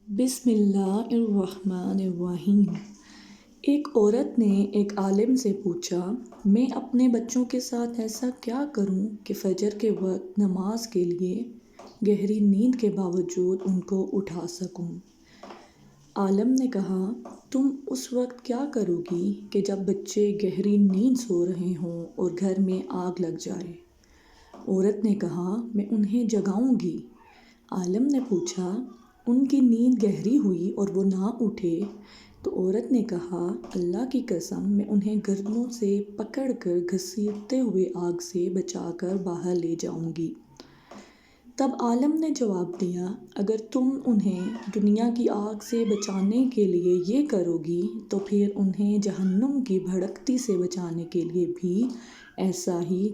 बिस्मिल्लाहिर्रहमानिर्रहीम। एक औरत ने एक आलिम से पूछा, मैं अपने बच्चों के साथ ऐसा क्या करूं कि फजर के वक्त नमाज के लिए गहरी नींद के बावजूद उनको उठा सकूं। आलिम ने कहा, तुम उस वक्त क्या करोगी कि जब बच्चे गहरी नींद सो रहे हों और घर में आग लग जाए। औरत ने कहा, मैं उन्हें जगाऊंगी। आलिम ने पूछा, उनकी नींद गहरी हुई और वो ना उठे तो औरत ने कहा, अल्लाह की कसम मैं उन्हें गर्दनों से पकड़कर घसीटते हुए आग से बचाकर बाहर ले जाऊंगी। तब आलिम ने जवाब दिया, अगर तुम उन्हें दुनिया की आग से बचाने के लिए ये करोगी तो फिर उन्हें जहन्नुम की भड़कती से बचाने के लिए भी ऐसा ही